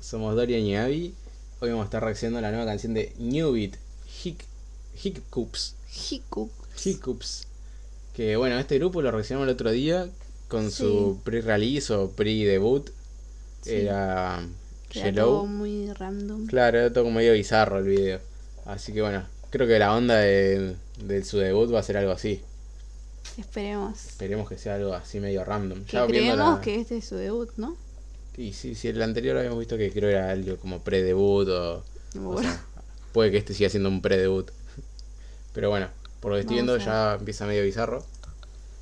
somos Dorian y Abby. Hoy vamos a estar reaccionando a la nueva canción de New Beat, Hiccups. Hiccups. Que bueno, este grupo lo reaccionamos el otro día con Sí. su pre-release o pre-debut. Sí. Era Queda Yellow. todo muy random. Claro, era todo como medio bizarro el video. Así que bueno, creo que la onda de su debut va a ser algo así. Esperemos. Esperemos que sea algo así medio random. Que creemos que este es su debut, ¿no? Y sí, si el anterior habíamos visto que creo era algo como pre-debut o Bueno. sea, puede que este siga siendo un pre-debut. Pero bueno, por lo que estoy viendo ya empieza medio bizarro.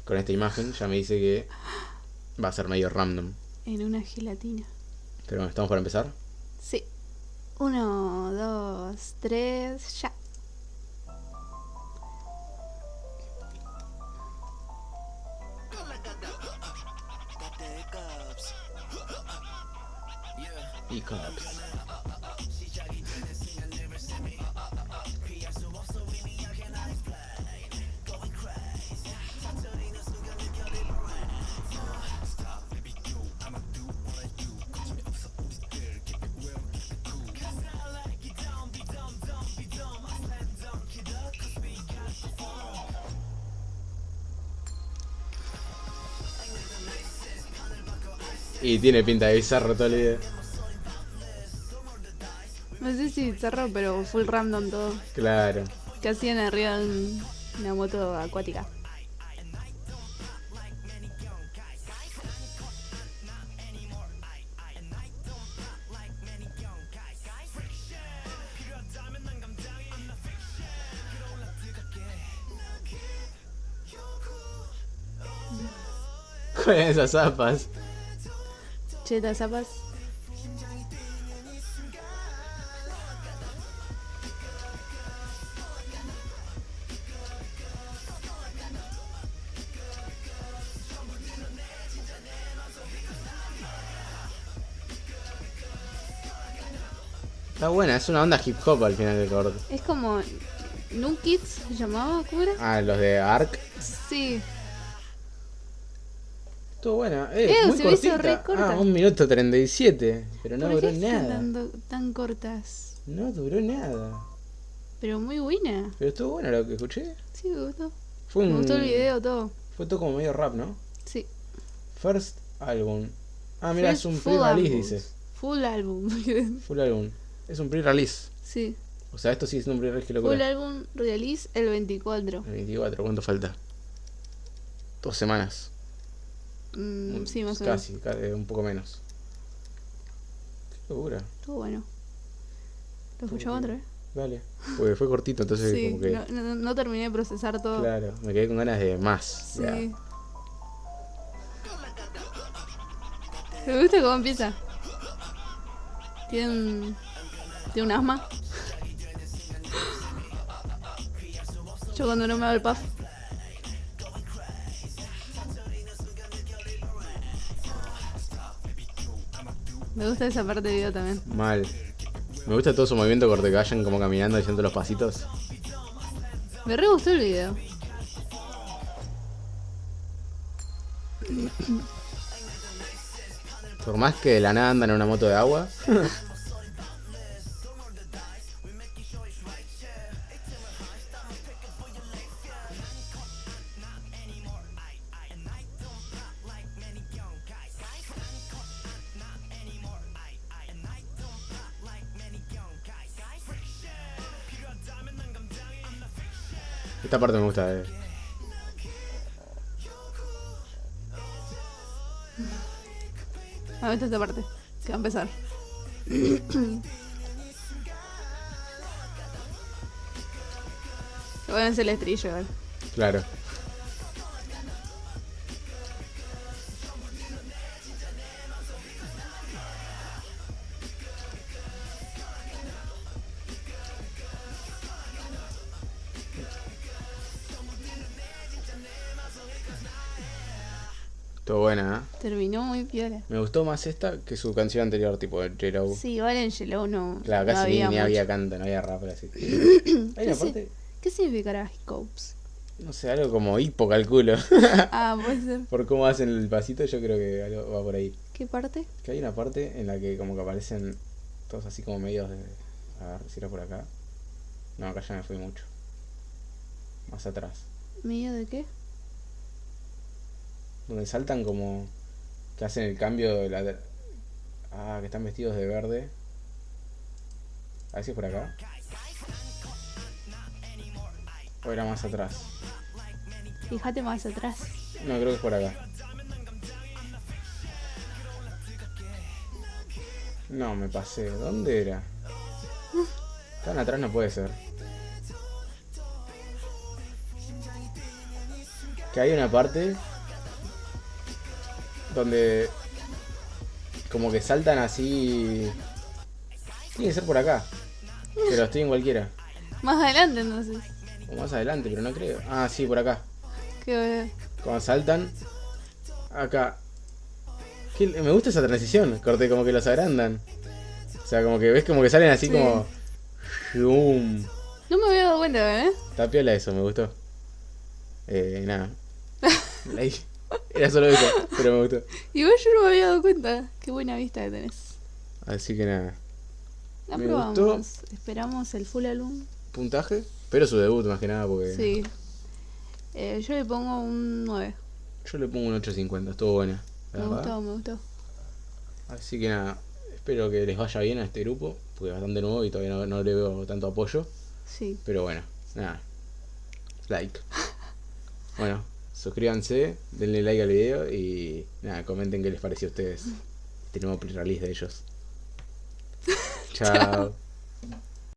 Con esta imagen ya me dice que va a ser medio random. En una gelatina. Pero bueno, ¿estamos para empezar? Sí. 1, 2, 3, ya. Hiccups. Y tiene pinta de bizarro todo el video. No sé si bizarro, pero full random todo. Claro. Que hacían arriba de una moto acuática. Con esas zapas. Chetas, zapas. Está buena, es una onda hip hop al final del corte. Es como New Kids se llamaba, ¿cómo era? Ah, los de Ark. Sí. Estuvo buena, muy se me hizo cortita. re corta. 1 minuto 37. Pero no ¿Por duró qué nada. tan cortas? No duró nada. Pero muy buena. Pero estuvo bueno lo que escuché. Sí, me gustó. Fue Me gustó el video, todo. Fue todo como medio rap, ¿no? Sí. First album. Ah, mira, es un Full pre-release, albums. dice. Full álbum. Full album. Es un pre-release. Sí. O sea, esto sí es un pre-release, que locura. Full álbum release el 24. El 24, ¿cuánto falta? 2 semanas. Sí, más o menos. Casi, un poco menos. Qué locura. Estuvo bueno. ¿Lo escuchamos otra vez? Dale. Porque fue cortito, entonces Sí, como que... no terminé de procesar todo. Claro, me quedé con ganas de más. Sí. Ya. Me gusta cómo empieza. Tiene un asma. Yo cuando no me hago el puff. Me gusta esa parte del video también. Mal. Me gusta todo su movimiento corte que vayan como caminando y haciendo los pasitos. Me re gustó el video. Por más que de la nada andan en una moto de agua. Esta parte me gusta. Me gusta esta parte. Que va a empezar. Bueno, es el estribillo igual. Claro. Estuvo buena, ¿eh? Terminó muy piola. Me gustó más esta que su canción anterior, tipo Yellow. Sí, igual en Yellow no. Claro, no casi ni mucho. había canto, no había rap así. Hay una parte, ¿Qué significará Hiccups? no sé, algo como hipo, calculo. Ah, puede ser. Por cómo hacen el pasito, yo creo que algo va por ahí. ¿Qué parte? Que hay una parte en la que como que aparecen Todos así como medios de... A ver, si era por acá. No, acá ya me fui mucho. Más atrás. ¿Medio de qué? Donde saltan como... Que hacen el cambio de la... Ah, que están vestidos de verde. A ver si es por acá. O era más atrás. Fíjate más atrás. No, creo que es por acá. No, me pasé. ¿Dónde era? Tan atrás no puede ser. Que hay una parte donde como que saltan así. Tiene que ser por acá. Pero estoy en cualquiera. Más adelante entonces. O más adelante, pero no creo. Ah, sí, por acá. Que Cuando saltan. Acá. Me gusta esa transición. Corte, como que los agrandan. O sea, como que ves como que salen así Sí. como. ¡Shum! no me había dado cuenta, ¿eh? Está piola eso, me gustó. Nada. Ahí. Era solo eso, pero me gustó. Igual yo no me había dado cuenta. Qué buena vista que tenés. Así que nada. La Me probamos. gustó. Esperamos el full álbum. Puntaje. Pero su debut más que nada porque. Sí. Yo le pongo un 9. Yo le pongo un 8.50, estuvo buena. La Me verdad. gustó, me gustó. Así que nada. Espero que les vaya bien a este grupo. Porque es bastante nuevo y todavía no le veo tanto apoyo. Sí. Pero bueno, nada. Like. Bueno, suscríbanse, denle like al video y nada, comenten qué les pareció a ustedes este nuevo pre-release de ellos. Chao.